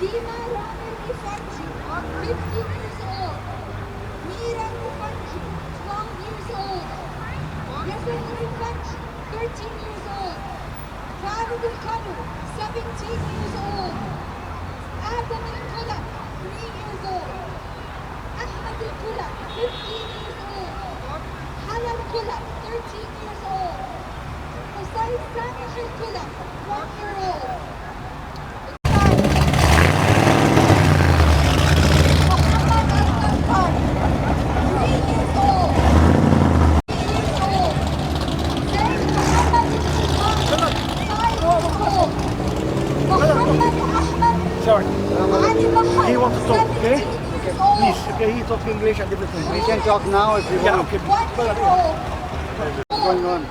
Dima Ramir Rifanji, 15 years old. Mira Rifanji, 12 years old. Yasser Rifanji, 13 years old. Khalid Al-Kanu, 17 years old. Adam Al-Kula, 3 years old. Ahmad Al-Kula, 15 years old. Hala Al-Kula, 13 years old. Hussein Samih Al-Kula, 1 year old. Sorry. He wants to talk, okay? Please, okay, he talks English and everything. We can talk now if you Yeah, want. okay. What's going on?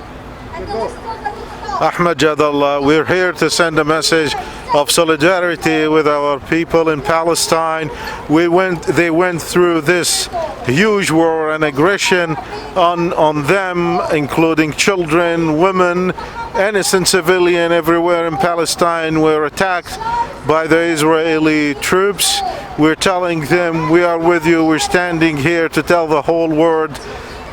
Ahmed Jadallah, we're here to send a message of solidarity with our people in Palestine. They went through this huge war and aggression on them, including children, women, innocent civilian everywhere in Palestine were attacked by the Israeli troops. We're telling them we are with you. We're standing here to tell the whole world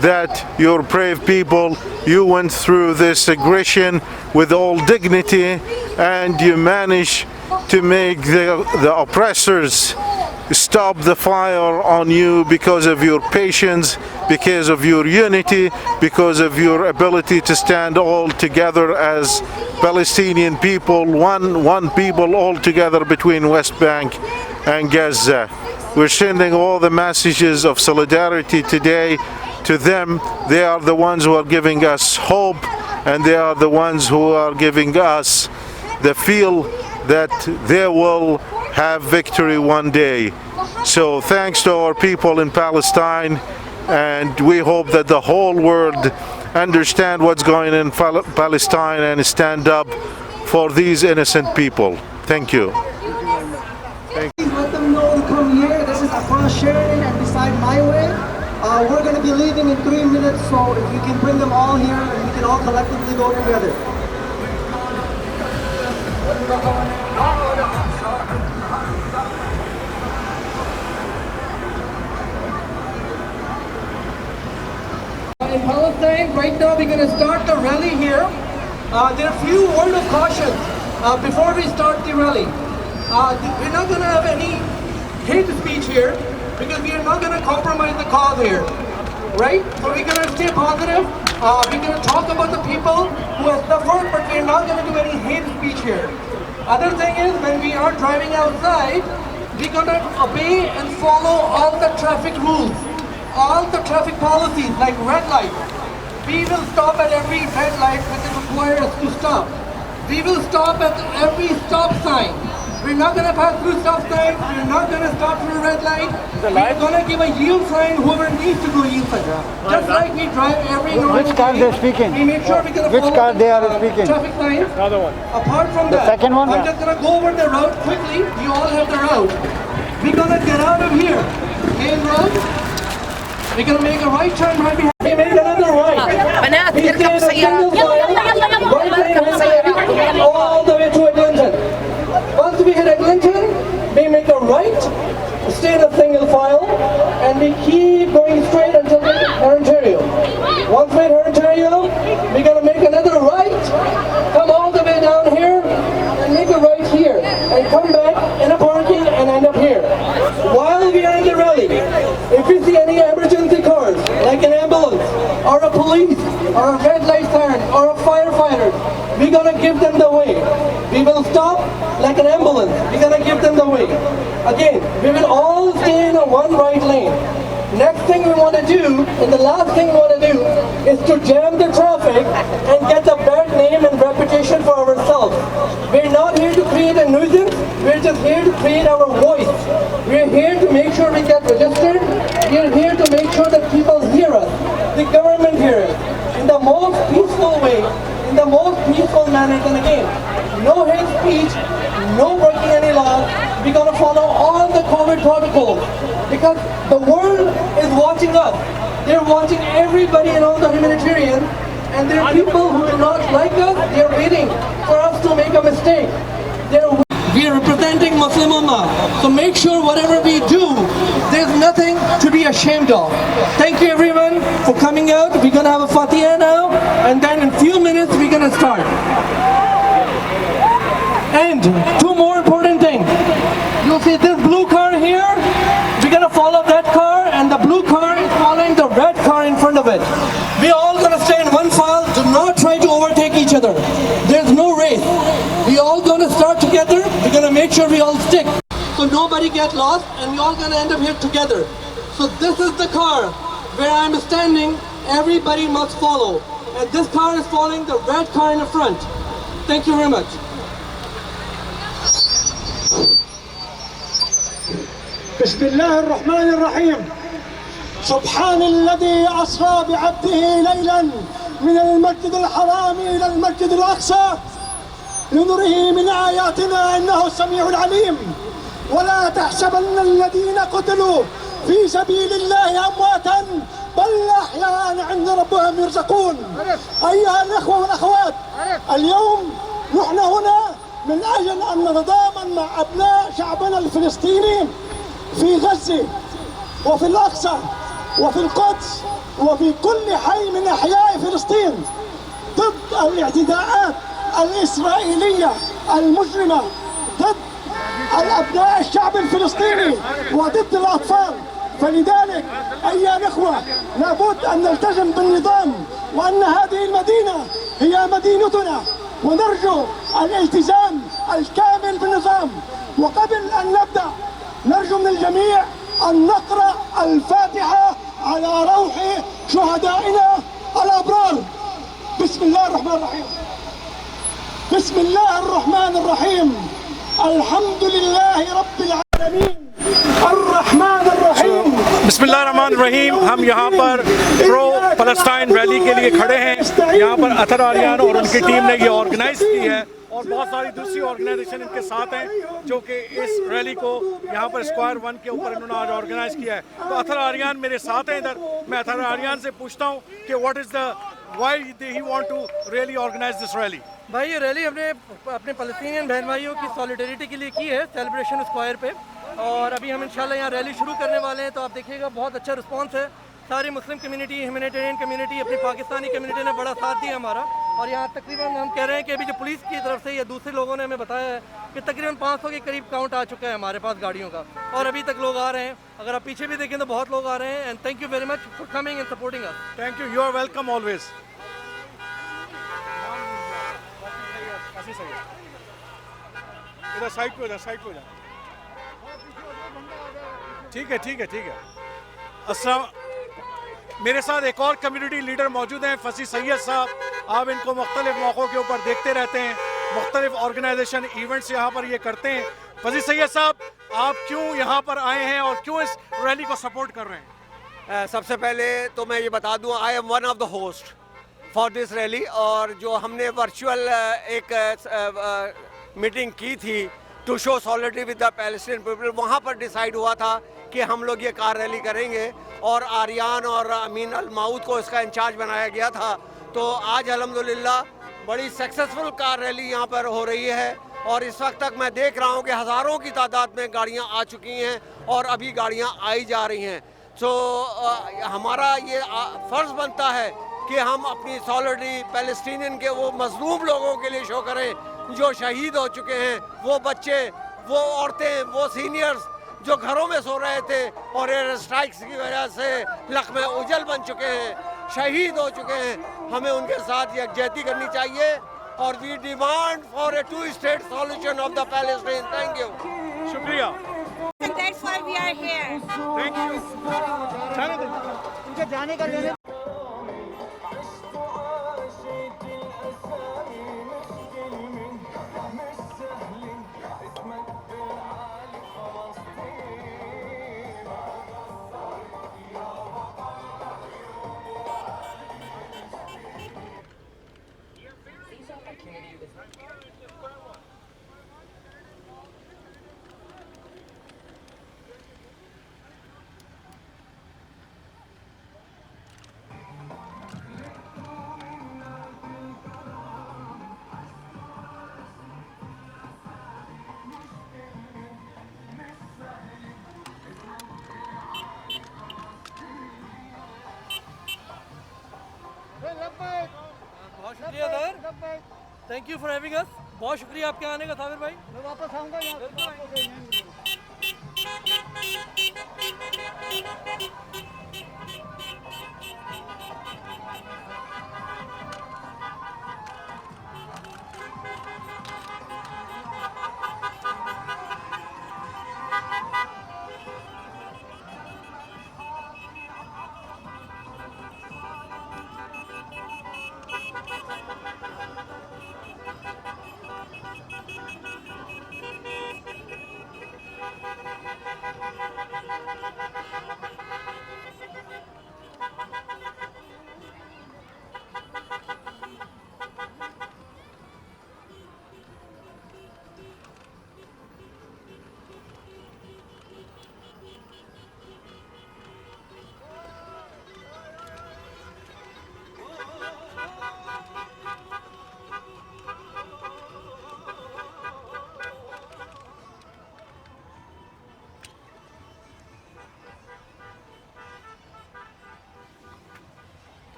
that you're brave people. You went through this aggression with all dignity, and you managed to make the oppressors stop the fire on you because of your patience, because of your unity, because of your ability to stand all together as Palestinian people, one people all together between West Bank and Gaza. We're sending all the messages of solidarity today to them. They are the ones who are giving us hope, and they are the ones who are giving us the feel that they will have victory one day. So thanks to our people in Palestine, and we hope that the whole world understand what's going on in Palestine and stand up for these innocent people. Thank you. Please let them know to come here. This is across Sheridan and beside my way. We're going to be leaving in 3 minutes, so if you can bring them all here and we can all collectively go together. In Palestine, right now we're going to start the rally here. There are a few words of caution before we start the rally. We're not going to have any hate speech here because we are not going to compromise the cause here, right? So we're going to stay positive. We're going to talk about the people who have suffered, but we're not going to do any hate speech here. Other thing is, when we are driving outside, we're going to obey and follow all the traffic rules, all the traffic policies like red light. We will stop at every red light when it requires us to stop. We will stop at every stop sign. We're not going to pass through stop signs. We're not going to stop through a red light. We're going to give a yield sign whoever needs to do a yield sign. Just like we drive every normal Which car they're speaking? We make sure we're going to Which follow car the they are speaking? traffic signs. Another one. Apart from The that, second one? I'm just going to go over the route quickly. You all have the route. We're going to get out of here. Main road. We're going to make a right turn right behind. We make another right. بنات We stay in a اركب single سيارة file. Right lane all the way to Eglinton. Once we hit Eglinton, we make a right, stay in a single file, and we keep going straight until we hit Ontario. Once we hit Ontario, we're going to make another right, come all the way down here, and make a right here, and come back in a parking and end up here. While we are in the rally, if we see any emergency cars, like an ambulance, or a police, or a red light siren, or a firefighter, we're going to give them the way. We will stop like an ambulance. We're going to give them the way. Again, we will all stay in a one right lane. Next thing we want to do, and the last thing we want to do, is to jam the traffic and get a bad name and reputation for ourselves. We're not here to create a nuisance. We're just here to create our voice. We're here to make sure we get registered. We're here to make sure that people hear us. The government hears us. In the most peaceful way, in the most peaceful manner. And again, no hate speech, no breaking any laws. We're going to follow all the COVID protocols because the world is watching us. They're watching everybody and all the humanitarians, and there are people who do not like us. They're waiting for us to make a mistake. We are representing Muslim Ummah. So make sure whatever we do, there's nothing to be ashamed of. Thank you everyone for coming out. We're going to have a Fatiha now, and then in a few minutes we're going to start. And two more important things. You'll see this blue car here. We're going to follow that car, and the blue car is following the red car in front of it. We're all going to stay in one file. Do not try to overtake each other. There's no race. We're all going to start together. We're going to make sure we all stick, so nobody get lost, and we're all going to end up here together. So this is the car where I'm standing. Everybody must follow. And this car is following the red car in the front. Thank you very much. بسم الله الرحمن الرحيم. سبحان الذي أسرى بعبده ليلا من المسجد الحرام إلى المسجد الأقصى لنره من آياتنا إنه السميع العليم. ولا تحسبن الذين قتلوا في سبيل الله أمواتا بل أحياء عند ربهم يرزقون. أيها الأخوة والأخوات، اليوم نحن هنا من أجل أن نتضامن مع أبناء شعبنا الفلسطيني في غزة وفي الأقصى وفي القدس وفي كل حي من أحياء فلسطين ضد الاعتداءات الإسرائيلية المجرمة ضد الأبناء الشعب الفلسطيني وضد الأطفال. فلذلك أيها الأخوة، لابد أن نلتزم بالنظام، وأن هذه المدينة هي مدينتنا، ونرجو الالتزام الكامل بالنظام. وقبل أن نبدأ نرجو من الجميع أن نقرأ الفاتحة على روح شهدائنا الأبرار. بسم الله الرحمن الرحيم. بسم الله الرحمن الرحيم. الحمد لله رب العالمين الرحمन الرحیم. बिस्मिल्लाहिर्रहमानिर्रहीम। हम यहाँ पर pro फलस्तीन rally के लिए खड़े हैं। यहाँ पर अतर आर्यान और उनकी टीम ने ये ऑर्गेनाइज की है, और बहुत सारी दूसरी ऑर्गेनाइजेशन इनके साथ हैं जो कि इस रैली को यहाँ पर स्क्वायर 1 के ऊपर इन्होंने आज ऑर्गेनाइज किया है। तो अतर आर्यान मेरे साथ हैं इधर। मैं अतर आर्यान से पूछता हूँ कि what is the why he want to really organise this rally. भाई ये रैली हमने अपने फ़लस्तीनियन बहन भाइयों की सॉलिडेरिटी के लिए की है, सेलिब्रेशन स्क्वायर पे। और अभी हम इंशाल्लाह यहाँ रैली शुरू करने वाले हैं, तो आप देखिएगा बहुत अच्छा रिस्पांस है। सारी मुस्लिम कम्युनिटी, ह्यूमैनिटेरियन कम्युनिटी, अपनी पाकिस्तानी कम्युनिटी ने बड़ा साथ दिया हमारा। और यहाँ तकरीबन हम कह रहे हैं कि अभी जो पुलिस की तरफ से या दूसरे लोगों ने हमें बताया है कि तकरीबन 500 के करीब काउंट आ चुका है हमारे पास गाड़ियों का, और अभी तक लोग आ रहे हैं। अगर आप पीछे भी देखें तो बहुत लोग आ रहे हैं। And thank you very much for coming and supporting us. Thank you, you are welcome always. इधर साइड पे, साइड पे जा। ठीक है, ठीक है, ठीक है। अस्सलाम, मेरे साथ एक और कम्युनिटी लीडर मौजूद हैं, फसी सैयद साहब। आप इनको मुख्तलिफ मौक़ों के ऊपर देखते रहते हैं, मुख्तलिफ ऑर्गेनाइजेशन इवेंट्स यहाँ पर ये करते हैं। फसी सैयद साहब, आप क्यों यहाँ पर आए हैं और क्यों इस रैली को सपोर्ट कर रहे हैं? सबसे पहले तो मैं ये बता दूँ, I am one of the host for this rally. और जो हमने वर्चुअल एक मीटिंग की थी to show solidarity with the Palestinian people, वहाँ पर डिसाइड हुआ था कि हम लोग ये कार रैली करेंगे, और आर्यान और अमीन अल माऊद को इसका इंचार्ज बनाया गया था। तो आज अल्हम्दुलिल्लाह बड़ी सक्सेसफुल कार रैली यहाँ पर हो रही है, और इस वक्त तक मैं देख रहा हूँ कि हज़ारों की तादाद में गाड़ियाँ आ चुकी हैं और अभी गाड़ियाँ आई जा रही हैं। सो हमारा ये फ़र्ज़ बनता है कि हम अपनी सॉलिडरिटी पैलेस्टीनियन के वो मज़लूम लोगों के लिए शो करें जो शहीद हो चुके हैं, वो बच्चे, वो औरतें, वो सीनियर्स जो घरों में सो रहे थे और एयर स्ट्राइक्स की वजह से लख्मे उजल बन चुके हैं, शहीद हो चुके हैं। हमें उनके साथ यकजहती करनी चाहिए, और we demand for a two state solution of the Palestine. Thank you, शुक्रिया। That's why we are here. Thank you. उनके जाने का लेने thank you for having us. बहुत शुक्रिया आपके आने का साबिर भाई। मैं वापस आऊंगा यहाँ पे, आपको कहीं नहीं मिलूंगा।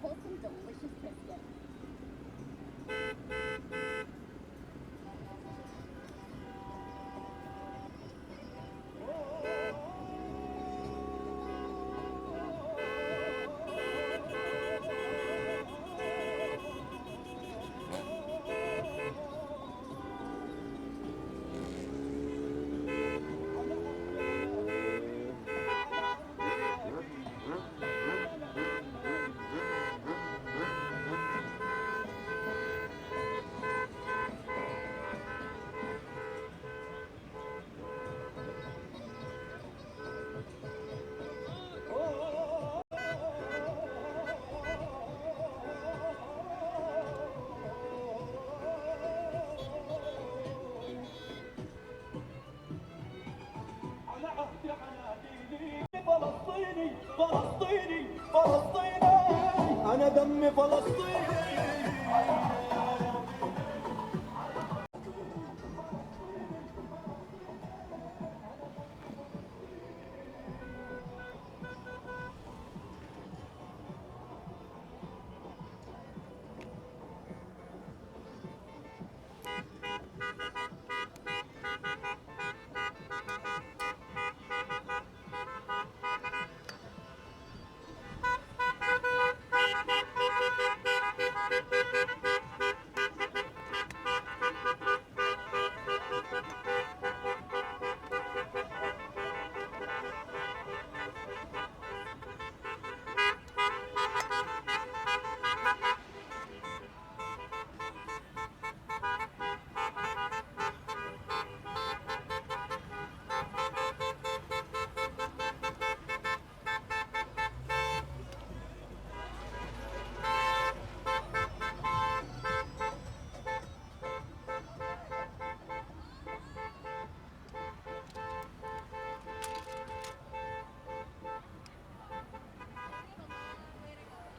Wholesome, delicious biscuit. فلسطيني فلسطيني فلسطيني أنا دمي فلسطيني.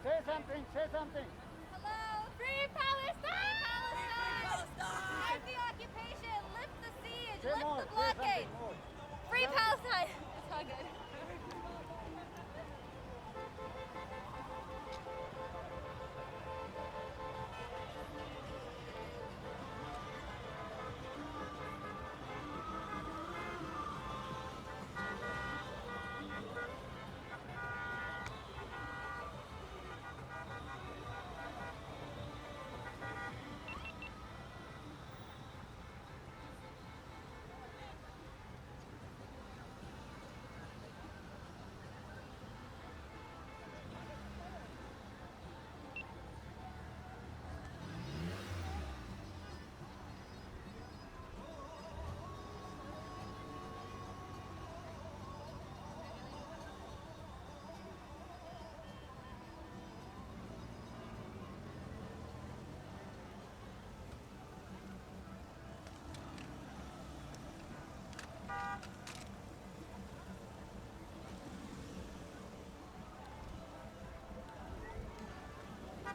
Say something, say something. Hello, free Palestine! Free Palestine! End the occupation, lift the siege, Say lift more, the say blockade. something more. Free Palestine! It's all good.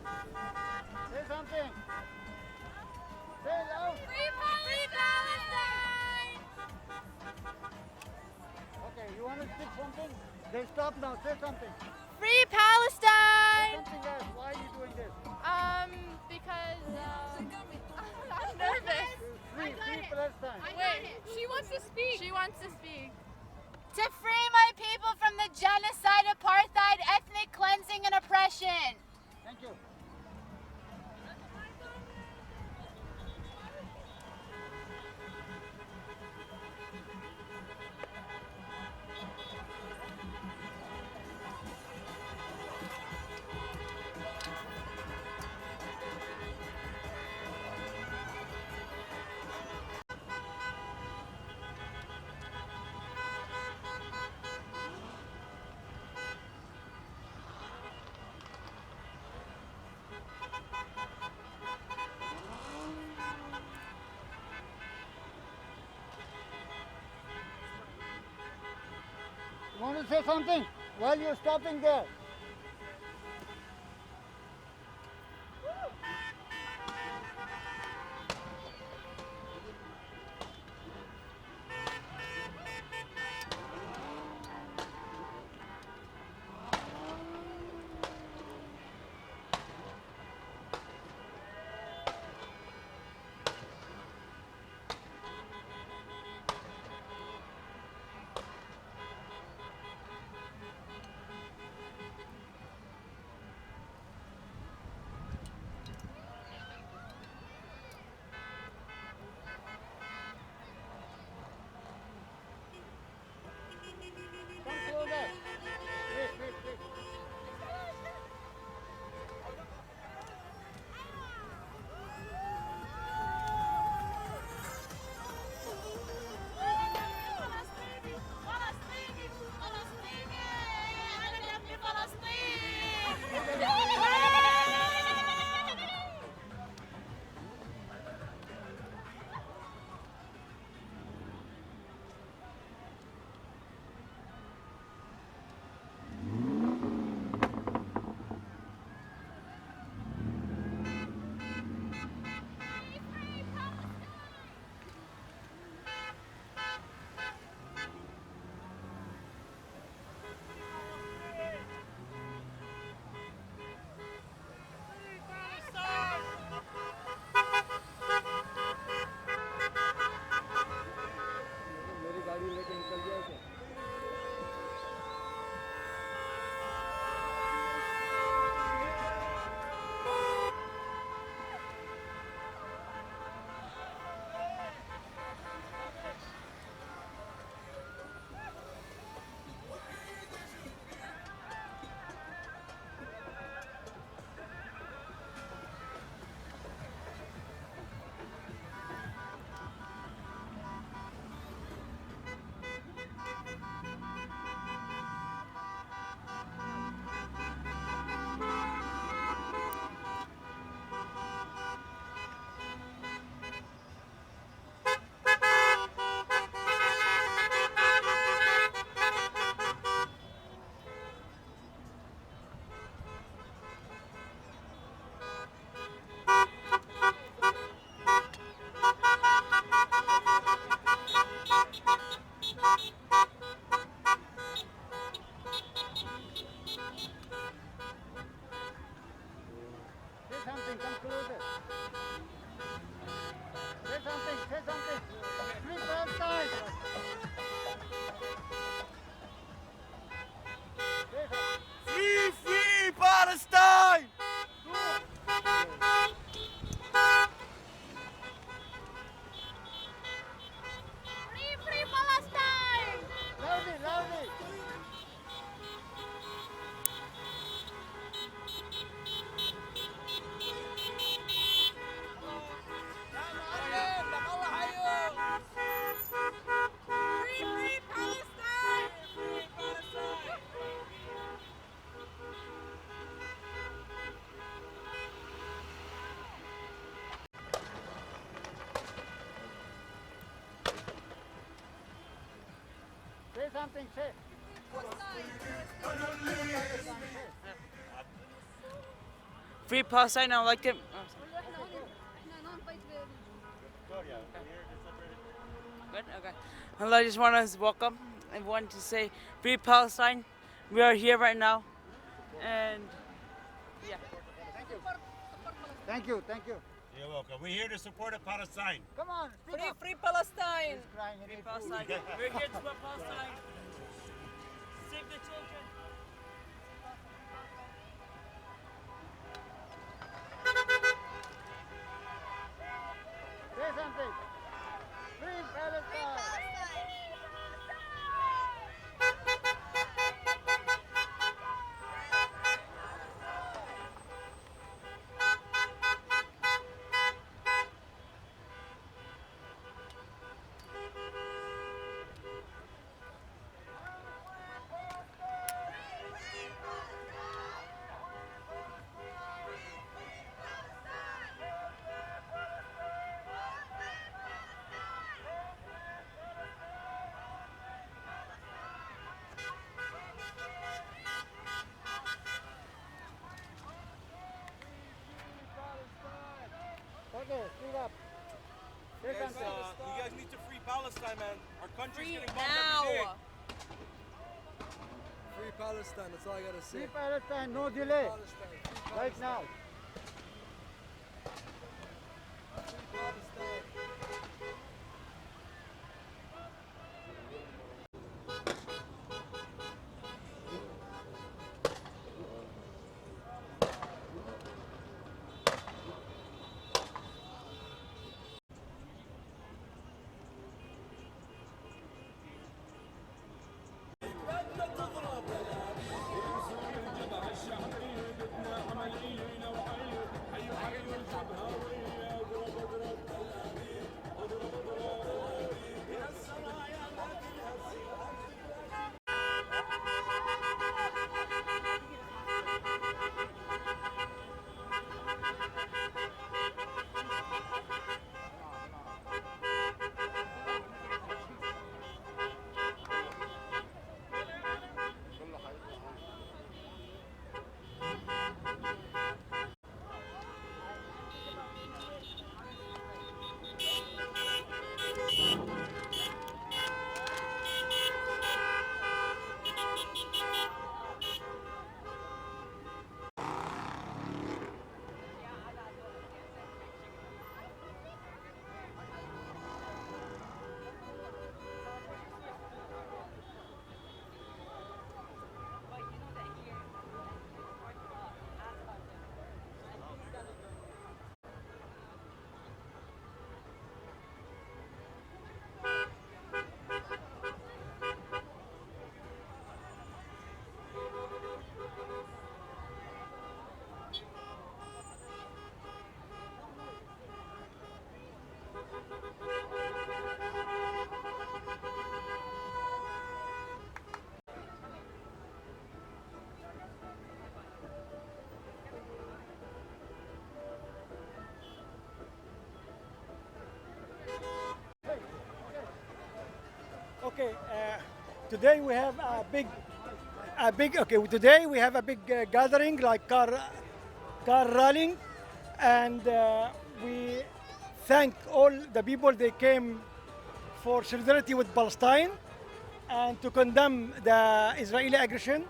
Say something. Say loud. Free Palestine! Okay, you want to speak something? Then stop now. Say something. Free Say Palestine! something else. Why are you doing this? Because I'm nervous. Free Palestine. Wait, she wants to speak. She wants to speak. To free my people from the genocide, apartheid, ethnic cleansing, and oppression. Thank you. You want to say something while you're stopping there? Come closer. Wait. मेरी गाड़ी लेके निकल गया क्या? Say something, come closer. Say something. Free Palestine. Say something. Free Palestine! Free Palestine! Loudly. Free Palestine! Say something, say. Free Palestine. I like it. Good. Okay. Hello. I just want to welcome everyone to say Free Palestine. We are here right now, and yeah. Thank you, thank you. You're welcome. We're here to support Palestine. Come on, speak up. Free Palestine. He's crying, he Free needs Palestine. food. We're here to support Palestine. Save the children. Say something. Free Palestine. Okay, speak up. Say something. You guys need to free Palestine, man. Our country's Free getting bombed every day. now. Free Palestine, that's all I gotta say. Free Palestine, no delay. Right now. Okay, today we have today we have a big gathering like car rallying, and we thank all the people they came for solidarity with Palestine and to condemn the Israeli aggression.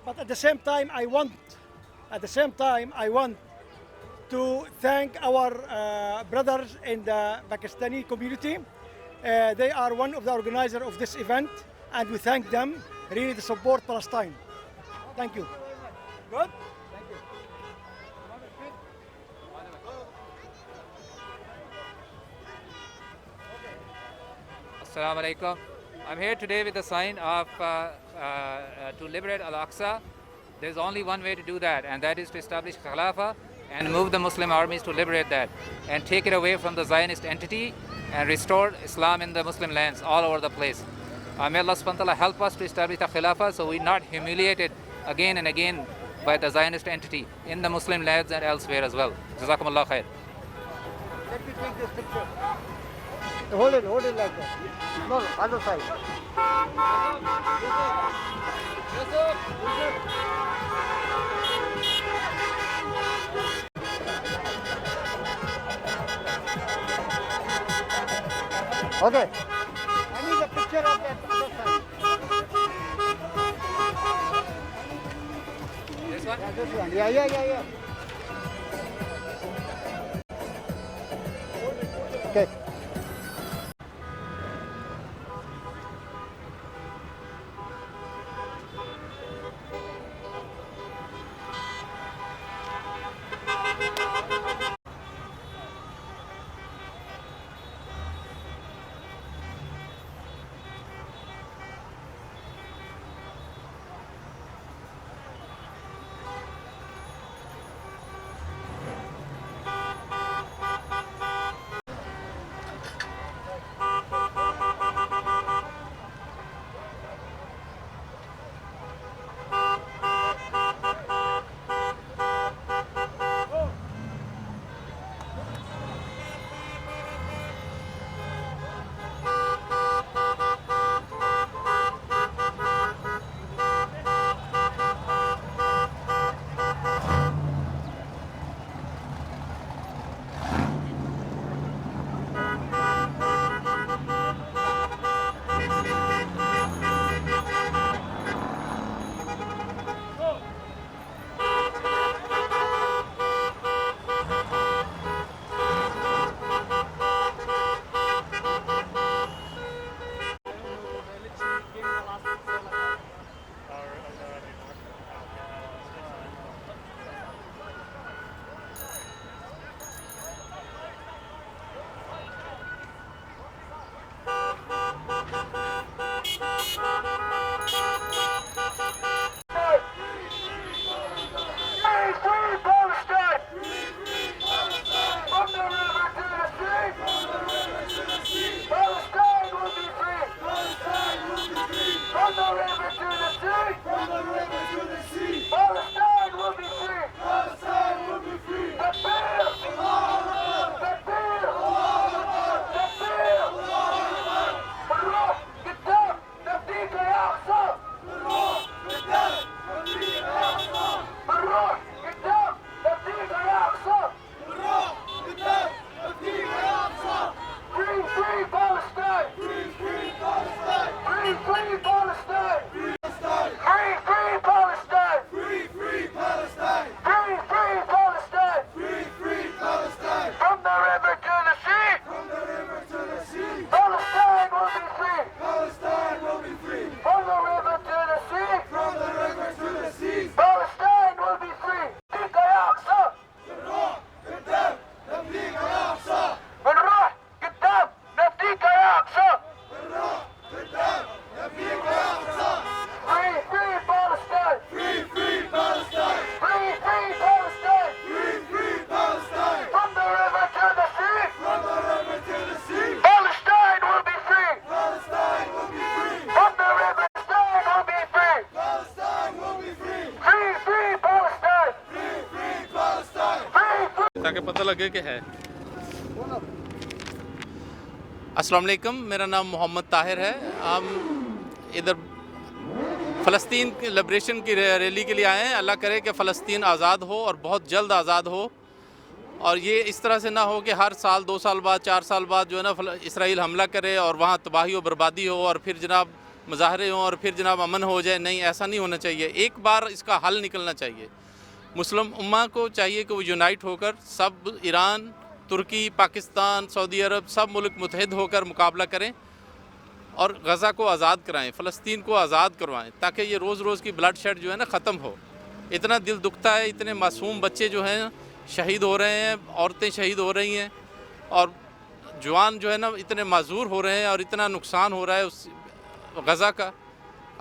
But at the same time, I want to thank our brothers in the Pakistani community. They are one of the organizers of this event, and we thank them really to support Palestine. Thank you. Good? Assalamu alaikum. I'm here today with the sign of to liberate Al-Aqsa. There's only one way to do that, and that is to establish Khilafah and move the Muslim armies to liberate that and take it away from the Zionist entity and restore Islam in the Muslim lands all over the place. May Allah subhanahu wa ta'ala help us to establish the Khilafah so we're not humiliated again and again by the Zionist entity in the Muslim lands and elsewhere as well. Jazakumullah khair. Let me take this picture. Hold it like that. No, other side. Yes, sir. Okay. I need a picture of that other side. This one? Yeah, this one. Yeah. Okay. ताकि पता लगे कि है। अस्सलाम वालेकुम, मेरा नाम मोहम्मद ताहिर है। हम इधर फ़लस्तीन की लिबरेशन की रैली के लिए आए हैं। अल्लाह करे कि फ़लस्तीन आज़ाद हो और बहुत जल्द आज़ाद हो, और ये इस तरह से ना हो कि हर साल 2 साल बाद 4 साल बाद जो है ना इसराइल हमला करे और वहाँ तबाही और बर्बादी हो और फिर जनाब मुजाहरे हों और फिर जनाब अमन हो जाए। नहीं, ऐसा नहीं होना चाहिए। एक बार इसका हल निकलना चाहिए। मुस्लिम उम्मा को चाहिए कि वो यूनाइट होकर सब, ईरान, तुर्की, पाकिस्तान, सऊदी अरब, सब मुल्क मुतहद होकर मुकाबला करें और गज़ा को आज़ाद कराएं, फ़लस्तीन को आज़ाद करवाएं, ताकि ये रोज़ रोज़ की ब्लड शेड जो है ना ख़त्म हो। इतना दिल दुखता है, इतने मासूम बच्चे जो हैं शहीद हो रहे हैं, औरतें शहीद हो रही हैं और जवान जो है ना इतने माजूर हो रहे हैं और इतना नुकसान हो रहा है उस गज़ा का।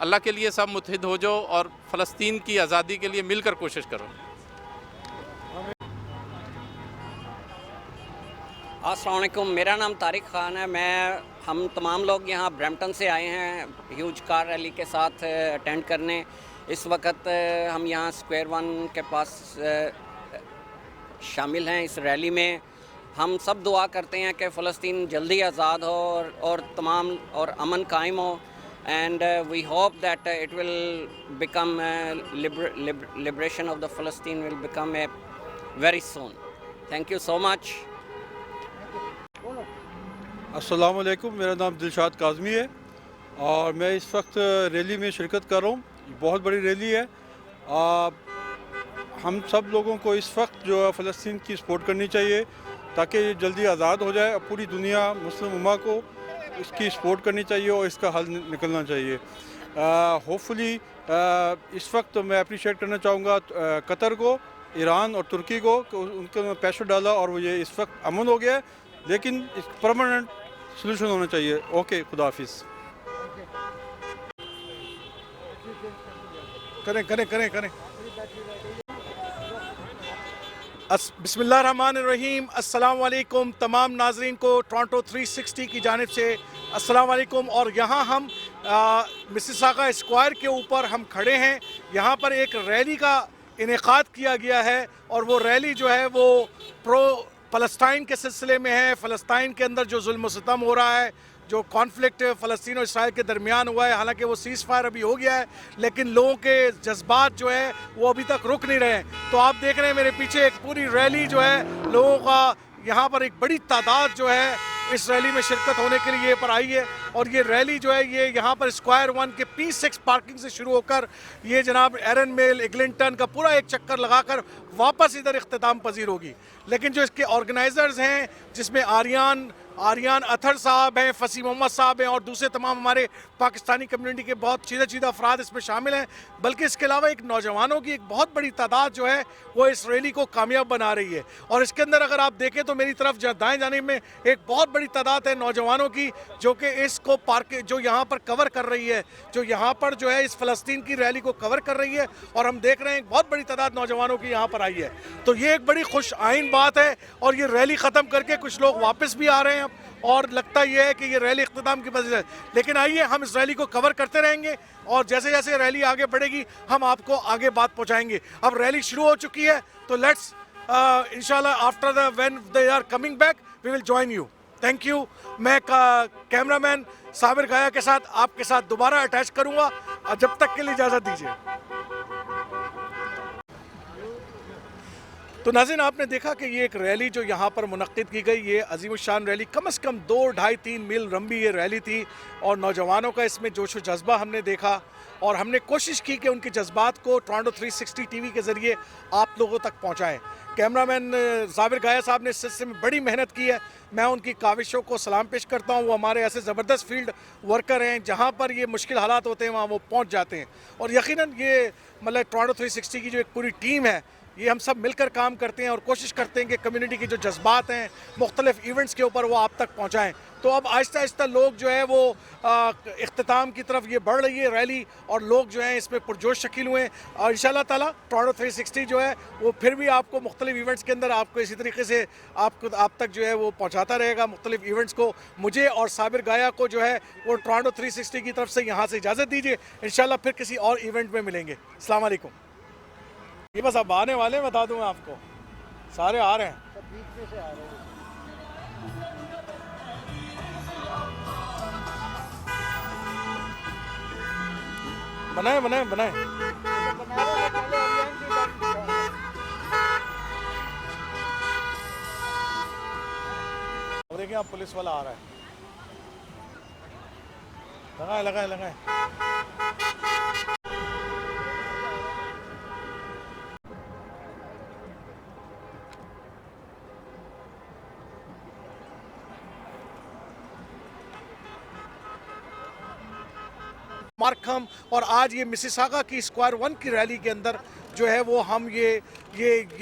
अल्लाह के लिए सब मुतहद हो जाओ और फ़लस्तीन की आज़ादी के लिए मिलकर कोशिश करो। अस्सलाम वालेकुम, मेरा नाम तारिक ख़ान है। हम तमाम लोग यहाँ ब्रैम्पटन से आए हैं ह्यूज कार रैली के साथ अटेंड करने। इस वक्त हम यहाँ स्क्वायर वन के पास शामिल हैं इस रैली में। हम सब दुआ करते हैं कि फ़लस्तीन जल्दी आज़ाद हो और तमाम और अमन कायम हो। And we hope that it will become liberation of the Palestine will become very soon. Thank you so much. अस्सलाम वालेकुम, मेरा नाम दिलशाद काज़मी है और मैं इस वक्त रैली में शिरकत कर रहा हूँ। बहुत बड़ी रैली है। हम सब लोगों को इस वक्त जो है फ़लस्तीन की सपोर्ट करनी चाहिए ताकि ये जल्दी आज़ाद हो जाए। पूरी दुनिया मुस्लिम उम्मा को इसकी सपोर्ट करनी चाहिए और इसका हल निकलना चाहिए। होपफुली इस वक्त मैं अप्रिशिएट करना चाहूँगा कतर को, ईरान और तुर्की को, उनके प्रेशर डाला और वो ये इस वक्त अमन हो गया है, लेकिन इस परमानेंट सोल्यूशन होना चाहिए। ओके, खुदा हाफिज़। करें। बिस्मिल्लाहिर्रहमानिर्रहीम। अस्सलाम वालेकुम तमाम नाजरीन को टोरंटो 360 की जानिब से अस्सलाम वालेकुम। और यहाँ हम मिसिसागा स्क्वायर के ऊपर हम खड़े हैं। यहाँ पर एक रैली का इनेकाद किया गया है और वो रैली जो है वो प्रो फ़लस्तीन के सिलसिले में है। फ़लस्तीन के अंदर जो जुल्म सितम हो रहा है, जो कॉन्फ्लिक्ट फ़लस्तीन और इसराइल के दरमियान हुआ है, हालांकि वो सीज़ फायर अभी हो गया है, लेकिन लोगों के जज्बात जो है वो अभी तक रुक नहीं रहे हैं। तो आप देख रहे हैं मेरे पीछे एक पूरी रैली जो है लोगों का, यहाँ पर एक बड़ी तादाद जो है इस रैली में शिरकत होने के लिए पर आई है। और ये रैली जो है ये यहाँ पर स्क्वायर 1 के P6 पार्किंग से शुरू होकर ये जनाब एरन मेल, इग्लिंगटन का पूरा एक चक्कर लगाकर वापस इधर इख्तिताम पजीर होगी। लेकिन जो इसके ऑर्गेनाइज़र्स हैं, जिसमें आर्यान अथर साहब हैं, फसी मोहम्मद साहब हैं और दूसरे तमाम हमारे पाकिस्तानी कम्युनिटी के बहुत चीज़ा अफराद इसमें शामिल हैं, बल्कि इसके अलावा एक नौजवानों की एक बहुत बड़ी तादाद जो है वो इस रैली को कामयाब बना रही है। और इसके अंदर अगर आप देखें तो मेरी तरफ दाएं जानिब में एक बहुत बड़ी तादाद है नौजवानों की जो कि इसको जो यहाँ पर कवर कर रही है, जो यहाँ पर जो है इस फ़लस्तीन की रैली को कवर कर रही है। और हम देख रहे हैं एक बहुत बड़ी तादाद नौजवानों की यहाँ पर आई है। तो ये एक बड़ी खुश आइन बात है। और ये रैली ख़त्म करके कुछ लोग वापस भी आ रहे हैं और लगता यह है कि ये रैली इख्तिताम की वजह से। लेकिन आइए हम इस रैली को कवर करते रहेंगे और जैसे जैसे रैली आगे बढ़ेगी हम आपको आगे बात पहुंचाएंगे। अब रैली शुरू हो चुकी है तो लेट्स इंशाल्लाह after when they are coming back we will join you. Thank you. मैं कैमरामैन साबिर गाया के साथ आपके साथ दोबारा अटैच करूंगा। जब तक के लिए इजाज़त दीजिए। तो नाज़रीन, आपने देखा कि ये एक रैली जो यहाँ पर मुनक्किद की गई, ये अजीमुशान रैली, कम से कम 2, 2.5, 3 मील लंबी ये रैली थी और नौजवानों का इसमें जोश व जज्बा हमने देखा और हमने कोशिश की कि उनके जज्बात को टोरंटो 360 टीवी के ज़रिए आप लोगों तक पहुँचाएँ। कैमरामैन साबिर गाया साहब ने इस सिलसिले में बड़ी मेहनत की है। मैं उनकी काविशों को सलाम पेश करता हूँ। वो हमारे ऐसे ज़बरदस्त फील्ड वर्कर हैं, जहाँ पर ये मुश्किल हालात होते हैं वहाँ वो पहुँच जाते हैं। और यकीनन ये मतलब टोरंटो 360 की जो एक पूरी टीम है, ये हम सब मिलकर काम करते हैं और कोशिश करते हैं कि कम्युनिटी के जो जज्बात हैं मुख्तलिफ इवेंट्स के ऊपर वो आप तक पहुँचाएँ। तो अब आहिस्ता आहिस्ता लोग जो है वो इख्तिताम की तरफ ये बढ़ रही है रैली और लोग जो हैं इसमें पुरजोश शकील हुए हैं। और इंशाल्लाह ताला टोरंटो 360 जो है वो फिर भी आपको मुख्तलिफ इवेंट्स के अंदर आपको इसी तरीके से आप तक जो है वो पहुँचाता रहेगा मुख्तलिफ इवेंट्स को। मुझे और साबिर गाया को जो है वो टोरंटो 360 की तरफ से यहाँ से इजाज़त दीजिए। इंशाल्लाह फिर किसी और इवेंट में मिलेंगे। अस्सलाम वालेकुम। ये बस अब आने वाले बता दूँ आपको, सारे आ रहे हैं। बनाए और देखिए आप पुलिस वाला आ रहा है। लगाए मार्कहम। और आज ये मिसिसागा की स्क्वायर 1 की रैली के अंदर जो है वो हम ये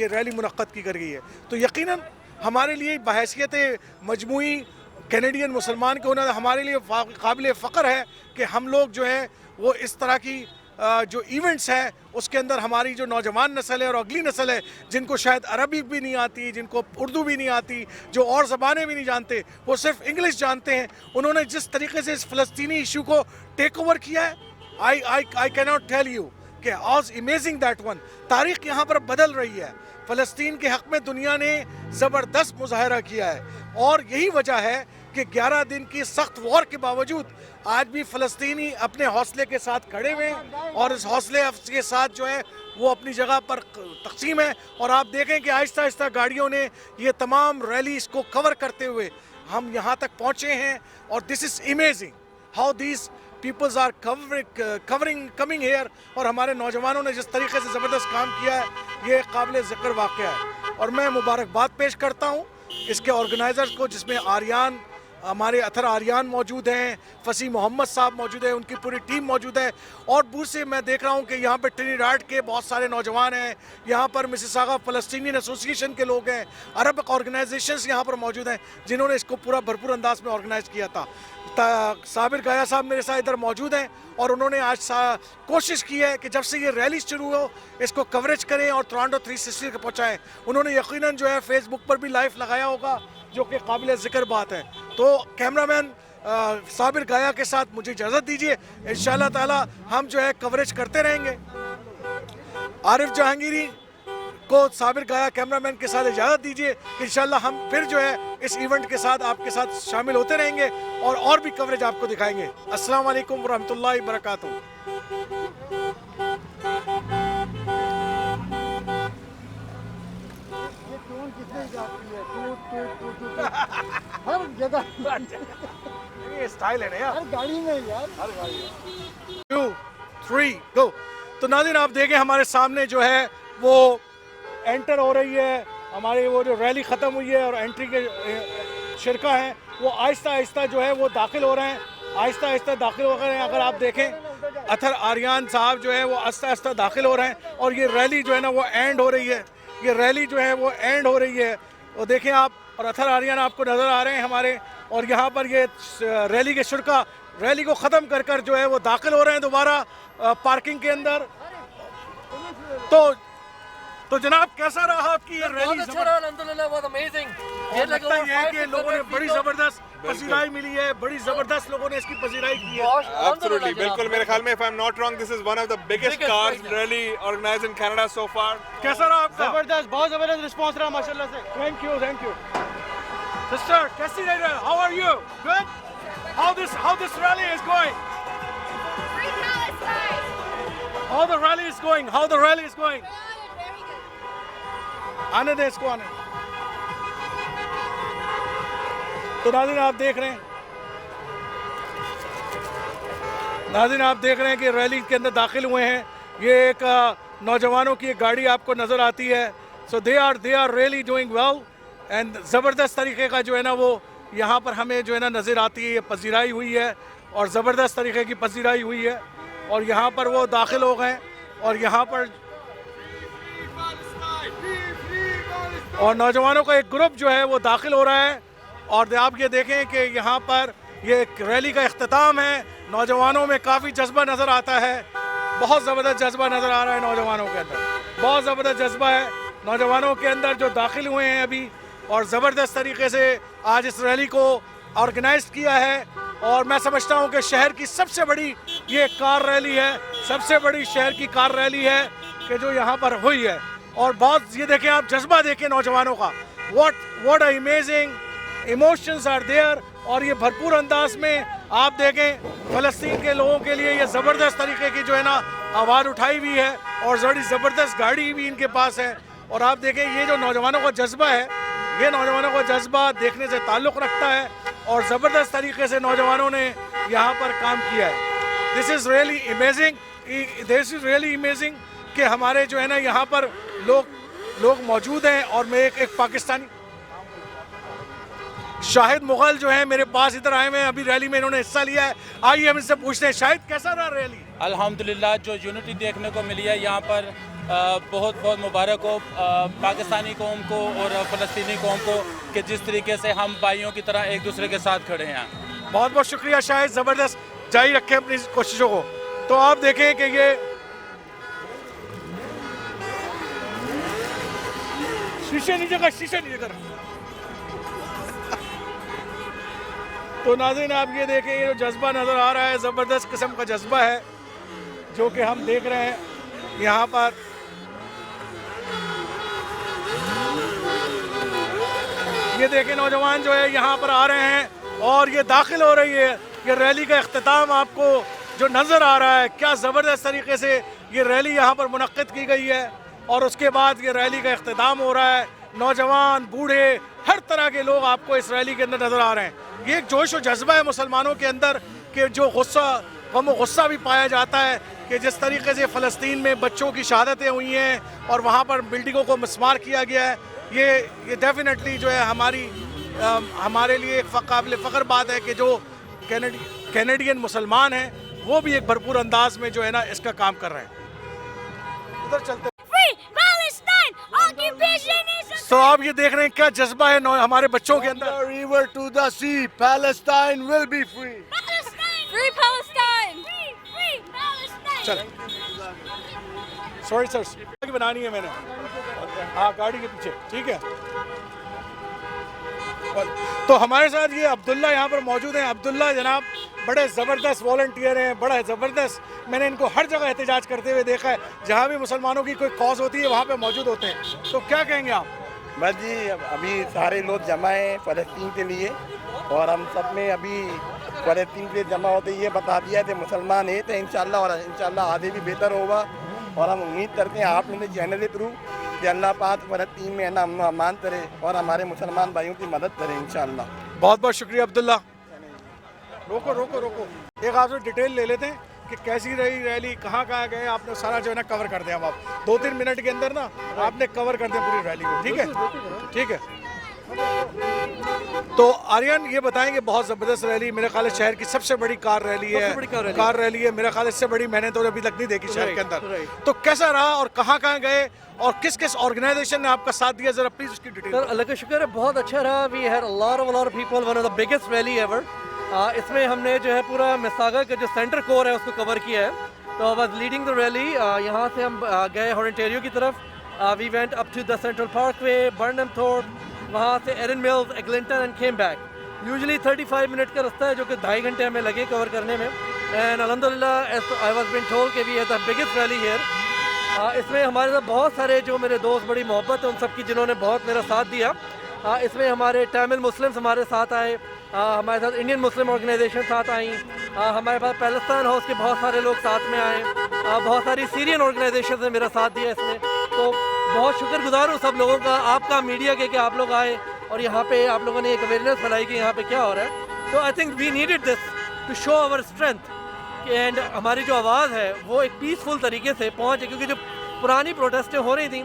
रैली मुनक्कद की कर गई है। तो यकीनन हमारे लिए बहैसियत मजमूई कैनेडियन मुसलमान के होना हमारे लिए काबिल फ़ख्र है कि हम लोग जो है वो इस तरह की जो इवेंट्स हैं उसके अंदर हमारी जो नौजवान नस्ल है और अगली नस्ल है, जिनको शायद अरबी भी नहीं आती, जिनको उर्दू भी नहीं आती, जो और ज़बानें भी नहीं जानते, वो सिर्फ इंग्लिश जानते हैं, उन्होंने जिस तरीके से इस फ़लस्तीनी इशू को टेक ओवर किया है, I can not tell you कि आज अमेजिंग दैट वन। तारीख़ यहाँ पर बदल रही है। फ़लस्तीन के हक़ में दुनिया ने ज़बरदस्त मुज़ाहरा किया है और यही वजह है कि 11 दिन की सख्त वॉर के बावजूद आज भी फ़लस्तीनी अपने हौसले के साथ खड़े हुए हैं और इस हौसले के साथ जो है वो अपनी जगह पर तकसीम है। और आप देखें कि आहिस्ता आहिस्ता गाड़ियों ने ये तमाम रैली इसको कवर करते हुए हम यहाँ तक पहुँचे हैं और this is amazing how these peoples are coming here. और हमारे नौजवानों ने जिस तरीके से ज़बरदस्त काम किया है ये काबिल ज़िक्र वाक़या है और मैं मुबारकबाद पेश करता हूँ इसके ऑर्गेनाइज़र्स को, जिसमें आर्यान, हमारे अथर आर्यान मौजूद हैं, फसी मोहम्मद साहब मौजूद हैं, उनकी पूरी टीम मौजूद है। और दूर से मैं देख रहा हूँ कि यहाँ पर ट्रिनिडाड के बहुत सारे नौजवान हैं, यहाँ पर मिसिसागा फ़लस्तीनियन एसोसिएशन के लोग हैं, अरब ऑर्गेनाइजेशंस यहाँ पर मौजूद हैं जिन्होंने इसको पूरा भरपूर अंदाज में ऑर्गेनाइज़ किया था। साबिर गाया साहब मेरे साथ इधर मौजूद हैं और उन्होंने आज कोशिश की है कि जब से ये रैली शुरू हो इसको कवरेज करें और टोरंटो 360 तक पहुँचाएँ। उन्होंने यकीनन जो है फेसबुक पर भी लाइव लगाया होगा, जो कि काबिल ज़िक्र बात है। तो कैमरामैन साबिर गाया के साथ मुझे इजाज़त दीजिए, इंशाअल्लाह ताला हम जो है कवरेज करते रहेंगे। आरिफ जहांगीरी को साबिर गाया कैमरामैन के साथ इजाज़त दीजिए कि इंशाअल्लाह हम फिर जो है इस इवेंट के साथ आपके साथ शामिल होते रहेंगे और भी कवरेज आपको दिखाएंगे। अस्सलाम वालेकुम वरहमतुल्लाहि वबरकातुहू। हर जगह ये स्टाइल है ना यार, हर गाड़ी में यार, हर गाड़ी में। 2 3 गो। तो नाज़रीन आप देखें हमारे सामने जो है वो एंटर हो रही है, हमारी वो जो रैली ख़त्म हुई है और एंट्री के शिरका हैं वो आहिस्ता आहिस्ता जो है वो दाखिल हो रहे हैं, आहिस्ता आहिस्ता दाखिल हो रहे हैं। अगर आप देखें अथर आर्यान साहब जो है वो आहिस्ता आहिस्ता दाखिल हो रहे हैं और ये रैली जो है ना वो एंड हो रही है, ये रैली जो है वो एंड हो रही है। वो देखें आप, और अथर आर्यान आपको नज़र आ रहे हैं हमारे, और यहाँ पर ये रैली के शुरका रैली को ख़त्म कर कर जो है वो दाखिल हो रहे हैं दोबारा पार्किंग के अंदर। तो जनाब कैसा रहा आपकी ये रैली? बहुत अच्छा रहा, अल्हम्दुलिल्लाह, बहुत अमेजिंग। ये लगता है कि लोगों ने बड़ी ज़बरदस्त पसीराई मिली है, बड़ी ज़बरदस्त लोगों ने इसकी पसीराई की है। Absolutely, बिल्कुल। मेरे ख्याल में if I'm not wrong, this is one of the biggest cars rally organized in Canada so far. कैसा रहा आपका? जबरदस्त, बहुत जबरदस्त रिस्पांस रहा माशाल्लाह से। Thank you, thank you. Sister, कैसी रही है? How are you? Good? How this rally is going? Free Palestine! How the rally is going? How the rally is going? आने दे इसको, आने। तो नाज़रीन आप देख रहे हैं, नाज़रीन आप देख रहे हैं कि रैली के अंदर दाखिल हुए हैं। ये एक नौजवानों की एक गाड़ी आपको नज़र आती है। So they are really doing well and ज़बरदस्त तरीके का जो है ना वो यहाँ पर हमें जो है ना नज़र आती है। ये पजीराई हुई है और ज़बरदस्त तरीके की पजीराई हुई है और यहाँ पर वो दाखिल हो गए और यहाँ पर और नौजवानों का एक ग्रुप जो है वो दाखिल हो रहा है। और आप ये देखें कि यहाँ पर ये रैली का इख्तिताम है, नौजवानों में काफ़ी जज्बा नज़र आता है, बहुत ज़बरदस्त जज्बा नज़र आ रहा है नौजवानों के अंदर, बहुत ज़बरदस्त जज्बा है नौजवानों के अंदर जो दाखिल हुए हैं अभी। और ज़बरदस्त तरीके से आज इस रैली को ऑर्गेनाइज किया है और मैं समझता हूँ कि शहर की सबसे बड़ी ये कार रैली है, सबसे बड़ी शहर की कार रैली है कि जो यहाँ पर हुई है। और बहुत ये देखें आप, जज्बा देखें नौजवानों का, what a amazing emotions are there. और ये भरपूर अंदाज में आप देखें फ़लस्तीन के लोगों के लिए ये ज़बरदस्त तरीके की जो है ना आवाज़ उठाई हुई है और बड़ी ज़बरदस्त गाड़ी भी इनके पास है। और आप देखें ये जो नौजवानों का जज्बा है, ये नौजवानों का जज्बा देखने से ताल्लुक़ रखता है और ज़बरदस्त तरीके से नौजवानों ने यहाँ पर काम किया है। दिस इज़ रियली अमेजिंग कि हमारे जो है ना यहाँ पर लोग मौजूद हैं। और मैं एक पाकिस्तानी शाहिद मुगल जो है मेरे पास इधर आए हुए हैं, अभी रैली में इन्होंने हिस्सा लिया है। आइए हम इनसे पूछते हैं, शाहिद कैसा रहा रैली? अल्हम्दुलिल्लाह, जो यूनिटी देखने को मिली है यहाँ पर बहुत बहुत मुबारक हो पाकिस्तानी कौम को और फ़लस्तीनी कौम को कि जिस तरीके से हम भाइयों की तरह एक दूसरे के साथ खड़े हैं। बहुत बहुत शुक्रिया शाहिद, ज़बरदस्त, जारी रखें अपनी कोशिशों को। तो आप देखें कि ये शीशे नीचे कर तो नाज़रीन आप ये देखें, ये जो जज्बा नज़र आ रहा है, ज़बरदस्त किस्म का जज्बा है जो कि हम देख रहे हैं यहाँ पर। ये देखें नौजवान जो है यहाँ पर आ रहे हैं और ये दाखिल हो रही है। ये रैली का इख्तिताम आपको जो नज़र आ रहा है, क्या ज़बरदस्त तरीके से ये रैली यहाँ पर मुनक्किद की गई है और उसके बाद ये रैली का इख्तिताम हो रहा है। नौजवान, बूढ़े, हर तरह के लोग आपको इस रैली के अंदर नज़र आ रहे हैं। ये एक जोश और जज्बा है मुसलमानों के अंदर कि जो गुस्सा भी पाया जाता है कि जिस तरीके से फ़लस्तीन में बच्चों की शहादतें हुई हैं और वहाँ पर बिल्डिंगों को मिसमार किया गया है, ये डेफिनेटली जो है हमारे लिए एक काबिल फ़ख्र बात है कि जो कैनेडियन मुसलमान हैं वो भी एक भरपूर अंदाज में जो है ना इसका काम कर रहे हैं। उधर चलते तो आप ये देख रहे हैं क्या जज्बा है हमारे बच्चों के अंदर। River to the sea, Palestine will be free. Free Palestine! Free Palestine! चल, सॉरी सर, बनानी है मैंने। हाँ, गाड़ी के पीछे, ठीक है। तो हमारे साथ ये अब्दुल्ला यहाँ पर मौजूद हैं। अब्दुल्ला जनाब बड़े ज़बरदस्त वॉलंटियर हैं, बड़ा ज़बरदस्त। मैंने इनको हर जगह एहतजाज करते हुए देखा है, जहाँ भी मुसलमानों की कोई कॉज होती है वहाँ पे मौजूद होते हैं। तो क्या कहेंगे आप? बस जी, अभी सारे लोग जमा हैं फ़लस्तीन के लिए, और हम सब में अभी फ़लस्तीन के लिए जमा होते ये बता दिया है कि मुसलमान है तो इंशाल्लाह, और इंशाल्लाह आगे भी बेहतर होगा। और हम उम्मीद करते हैं आप लोगों के चैनल के थ्रू कि अल्लाह पाक फ़लस्तीन में ना अमन अमान करे और हमारे मुसलमान भाइयों की मदद करे इंशाल्लाह। बहुत बहुत शुक्रिया अब्दुल्ला। रोको रोको रोको, एक आपसे डिटेल ले लेते हैं कि कैसी रही रैली, कहाँ कहाँ गए आपने, सारा जो है ना कवर कर दें हम आप 2-3 मिनट के अंदर ना आपने कवर कर दें पूरी रैली को, ठीक है? ठीक है। तो आर्यन ये बताएंगे, बहुत ज़बरदस्त रैली, मेरे ख्याल से शहर की सबसे बड़ी कार रैली है। कार रैली है मेरे ख्याल से बड़ी, मैंने तो अभी तक नहीं देखी शहर के अंदर। तो कैसा रहा और कहाँ कहाँ गए और किस किस ऑर्गेनाइजेशन ने आपका साथ दिया, जरा प्लीज उसकी डिटेल। सर अल्लाह का शुक्र है, बहुत अच्छा रहा। We had a lot of people, one of the biggest rally ever. इसमें हमने जो है पूरा मिसागा का जो सेंटर कोर है उसको कवर किया है। तो I was leading the rally. यहाँ से हम गए ओंटारियो की तरफ। We went up to the central parkway, Burnhamthorpe, वहाँ से Erin Mills, Eglinton and came back. Usually 35 minute का रास्ता है जो कि 2.5 घंटे हमें लगे कवर करने में। एंड अल्हम्दुलिल्लाह आई वाज बीन टोल्ड कि we have the biggest rally here. इसमें हमारे साथ बहुत सारे जो मेरे दोस्त, बड़ी मोहब्बत है उन सब की, जिन्होंने बहुत मेरा साथ दिया। इसमें हमारे तमिल मुस्लिम्स हमारे साथ आए, हमारे साथ इंडियन मुस्लिम ऑर्गेनाइजेशन साथ आई, हमारे पास पैलेस्टाइन हाउस के बहुत सारे लोग साथ में आए, बहुत सारी सीरियन ऑर्गेनाइजेशन ने मेरा साथ दिया इसमें। तो बहुत शुक्रगुजार हूँ सब लोगों का, आपका मीडिया के कि आप लोग आए और यहाँ पे आप लोगों ने एक अवेयरनेस फैलाई कि यहाँ पे क्या हो रहा है। तो I think we needed this to show our strength and हमारी जो आवाज़ है वो एक पीसफुल तरीके से पहुँचे, क्योंकि जो पुरानी प्रोटेस्टें हो रही थी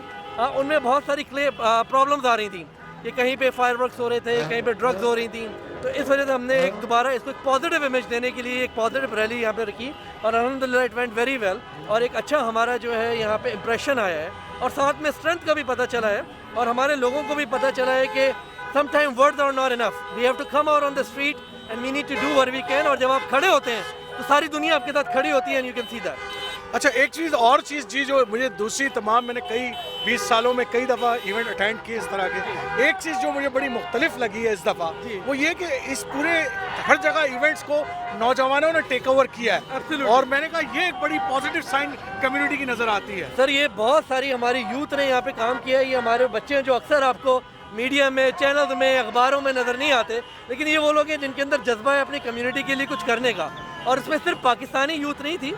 उनमें बहुत सारी प्रॉब्लम्स आ रही थी कि कहीं पे फायरवर्क्स हो रहे थे, कहीं पे ड्रग्स हो रही थी। तो इस वजह से हमने एक दोबारा इसको एक पॉजिटिव इमेज देने के लिए एक पॉजिटिव रैली यहाँ पे रखी और अल्हम्दुलिल्लाह इट वेंट वेरी वेल। और एक अच्छा हमारा जो है यहाँ पे इम्प्रेशन आया है और साथ में स्ट्रेंथ का भी पता चला है और हमारे लोगों को भी पता चला है कि sometime words are not enough, we have to come out on the street and we need to do what we can. और जब आप खड़े होते हैं तो सारी दुनिया आपके साथ खड़ी होती है and you can see that. अच्छा, एक चीज़ और चीज़ जो मुझे दूसरी तमाम, मैंने कई 20 सालों में कई दफ़ा इवेंट अटेंड किए इस तरह के, एक चीज़ जो मुझे बड़ी मुख्तलिफ लगी है इस दफ़ा वो ये कि इस पूरे हर जगह इवेंट्स को नौजवानों ने टेक ओवर किया है और मैंने कहा ये एक बड़ी पॉजिटिव साइन कम्युनिटी की नज़र आती है। सर ये बहुत सारी हमारी यूथ ने यहाँ पे काम किया है। ये हमारे बच्चे हैं जो अक्सर आपको मीडिया में, चैनल में, अखबारों में नज़र नहीं आते, लेकिन ये वो लोग हैं जिनके अंदर जज्बा है अपनी कम्युनिटी के लिए कुछ करने का। और इसमें सिर्फ पाकिस्तानी यूथ नहीं थी,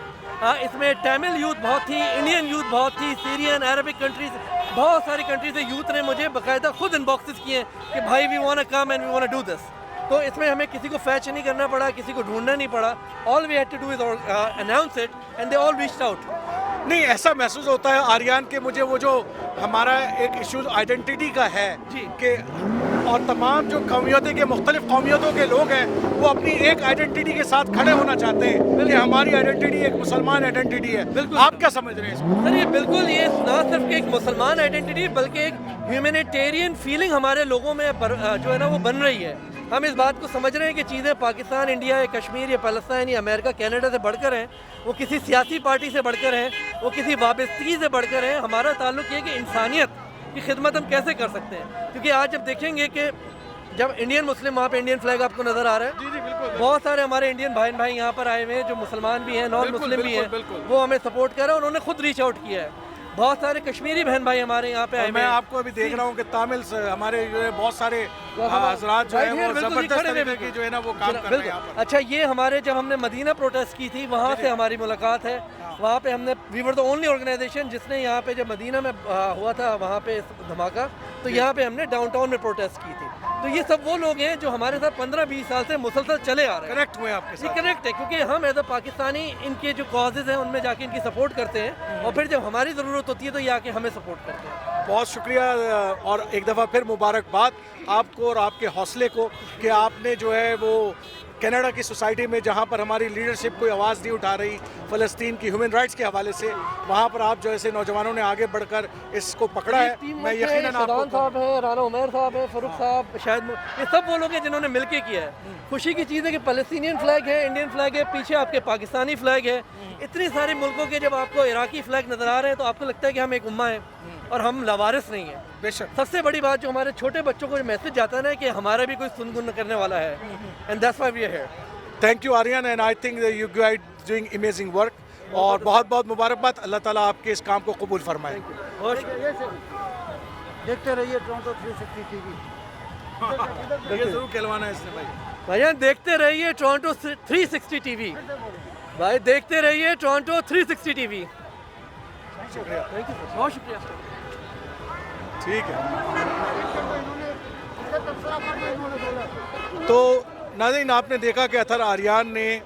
इसमें तमिल यूथ बहुत थी, इंडियन यूथ बहुत थी, सीरियन, अरबिक कंट्रीज, बहुत सारी कंट्री से यूथ ने मुझे बाकायदा खुद इनबॉक्सेस किए हैं कि भाई we want to come and we want to do this. तो इसमें हमें किसी को फैच नहीं करना पड़ा, किसी को ढूंढना नहीं पड़ा। All we had to do is announce it and they all reached out. नहीं, ऐसा महसूस होता है आर्यन के मुझे वो जो हमारा एक इशू आइडेंटिटी का है कि और तमाम जो कौमियतों के मुख्तलिफ कौमियतों के लोग हैं वो अपनी एक आइडेंटिटी के साथ खड़े होना चाहते हैं कि हमारी आइडेंटिटी एक मुसलमान आइडेंटिटी है। बिल्कुल, आप क्या समझ रहे हैं इसको? सर ये बिल्कुल, ये ना सिर्फ एक मुसलमान आइडेंटिटी बल्कि एक ह्यूमैनिटेरियन फीलिंग हमारे लोगों में जो है ना वो बन रही है। हम इस बात को समझ रहे हैं कि चीज़ें पाकिस्तान, इंडिया या कश्मीर या पैलेस्टाइन या अमेरिका, कनाडा से बढ़कर हैं, वो किसी सियासी पार्टी से बढ़कर हैं, वो किसी वाबस्तगी से बढ़कर हैं। हमारा ताल्लुक ये कि इंसानियत की खिदमत हम कैसे कर सकते हैं, क्योंकि आज जब देखेंगे कि जब इंडियन मुस्लिम, वहाँ पे इंडियन फ्लैग आपको नज़र आ रहा है। जी बिल्कुल। बहुत सारे हमारे इंडियन भाई यहाँ पर आए हुए हैं जो मुसलमान भी हैं, नॉन मुस्लिम भी हैं, वो हमें सपोर्ट कर रहे हैं। उन्होंने खुद रीच आउट किया है। बहुत सारे कश्मीरी बहन भाई हमारे यहाँ पे आए। मैं आपको अभी देख रहा हूँ कि तमिल से हमारे जो है बहुत सारे हजरात जो है वो जबरदस्त तरीके की जो है ना वो काम कर रहे हैं यहाँ पर। अच्छा, ये हमारे जब हमने मदीना प्रोटेस्ट की थी वहाँ से हमारी मुलाकात है। वहाँ पे हमने we were the only organisation जिसने यहाँ पे जब मदीना में हुआ था वहाँ पे धमाका, तो यहाँ पे हमने डाउनटाउन में प्रोटेस्ट की थी। तो ये सब वो लोग हैं जो हमारे साथ 15-20 साल से मुसलसल चले आ रहे हैं। कनेक्ट हुए आपके साथ? कनेक्ट है, क्योंकि हम एज अ पाकिस्तानी इनके जो कॉजेज़ हैं उनमें जाके इनकी सपोर्ट करते हैं, और फिर जब हमारी ज़रूरत होती है तो ये आके हमें सपोर्ट करते हैं। बहुत शुक्रिया और एक दफ़ा फिर मुबारकबाद आपको और आपके हौसले को कि आपने जो है वो कनाडा की सोसाइटी में जहाँ पर हमारी लीडरशिप कोई आवाज़ नहीं उठा रही फ़लस्तीन की ह्यूमन राइट्स के हवाले से, वहाँ पर आप जो ऐसे नौजवानों ने आगे बढ़कर इसको पकड़ा है। मैं यकीनन शादान साहब हैं, राना उमर साहब हैं, फ़ारूक साहब, शायद ये सब वो लोग हैं जिन्होंने मिलके किया है। खुशी की चीज़ है कि फ़लस्तीनियन फ्लैग है, इंडियन फ्लैग है, पीछे आपके पाकिस्तानी फ्लैग है। इतनी सारे मुल्कों के जब आपको इराकी फ्लैग नज़र आ रहे हैं तो आपको लगता है कि हम एक उम्मा है और हम लावारिस नहीं हैं। बेशक सबसे बड़ी बात जो हमारे छोटे बच्चों को मैसेज जाता है ना कि हमारा भी कोई सुनगुन करने वाला है, and that's why we are here. Thank you Aryan, and I think you guys doing amazing work, और बहुत बहुत मुबारकबाद। अल्लाह ताला आपके इस काम को कबूल फरमाए। देखते रहिए टोरंटो 360 टीवी। ये जरूर कहलवाना है इसने भाई। भैया देखते रहिए टोरंटो 360 टीवी, भाई देखते रहिए टोरंटो 360 टीवी। शुक्रिया, बहुत शुक्रिया। ठीक है। तो नाज़रीन, आपने देखा कि अतहर आर्यान ने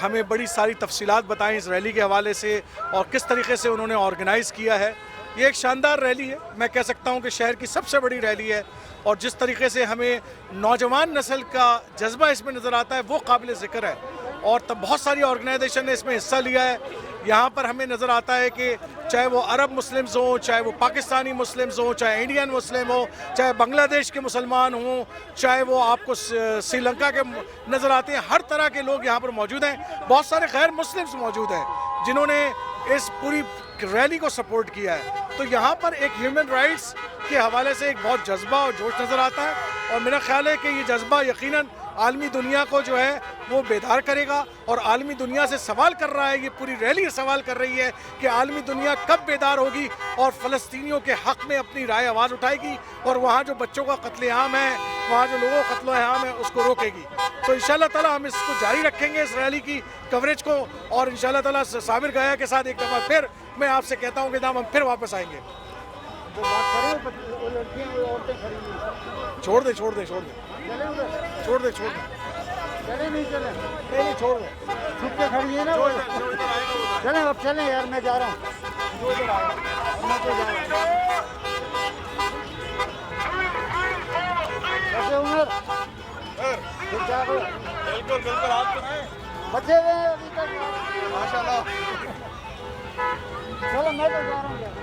हमें बड़ी सारी तफसीलात बताई इस रैली के हवाले से और किस तरीके से उन्होंने ऑर्गेनाइज़ किया है। ये एक शानदार रैली है, मैं कह सकता हूँ कि शहर की सबसे बड़ी रैली है, और जिस तरीके से हमें नौजवान नस्ल का जज्बा इसमें नज़र आता है वो काबिल ज़िक्र है, और तब बहुत सारी ऑर्गेनाइजेशन ने इसमें हिस्सा लिया है। यहाँ पर हमें नज़र आता है कि चाहे वो अरब मुस्लिम्स हों, चाहे वो पाकिस्तानी मुस्लिम्स हों, चाहे इंडियन मुस्लिम हो, चाहे बांग्लादेश के मुसलमान हों, चाहे वो आपको श्रीलंका के नज़र आते हैं, हर तरह के लोग यहाँ पर मौजूद हैं। बहुत सारे गैर मुस्लिम्स मौजूद हैं जिन्होंने इस पूरी रैली को सपोर्ट किया है। तो यहाँ पर एक ह्यूमन राइट्स के हवाले से एक बहुत जज्बा और जोश नज़र आता है, और मेरा ख्याल है कि ये जज्बा यकीनन आलमी दुनिया को जो है वो बेदार करेगा, और आलमी दुनिया से सवाल कर रहा है, ये पूरी रैली सवाल कर रही है कि आलमी दुनिया कब बेदार होगी और फ़लस्तीनियों के हक़ में अपनी राय आवाज़ उठाएगी, और वहाँ जो बच्चों का कत्लेआम है, वहाँ जो लोगों का कत्लेआम है, उसको रोकेगी। तो इंशाअल्लाह ताला हम इसको जारी रखेंगे, इस रैली की कवरेज को, और इंशाअल्लाह ताला साबिर गया के साथ एक दफ़ा फिर मैं आपसे कहता हूँ कि हम फिर वापस आएंगे। छोड़ दे छोड़ दे छोड़ दे छोड़ दे छोड़ दे, चले नहीं चले, नहीं छोड़ दे, छुप के खड़ी है ना वो। चले अब चले यार, मैं जा रहा हूँ, मैं तो जा रहा हूँ। कैसे उमर? ठीक ठाक हो? बिल्कुल बिल्कुल, आप तो हैं बचे हुए हैं अभी तक माशाल्लाह। चलो मैं तो जा रहा हूँ यार।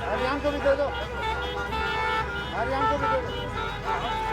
हरियाणा को भी दे दो, हरियाणा को भी दे दो।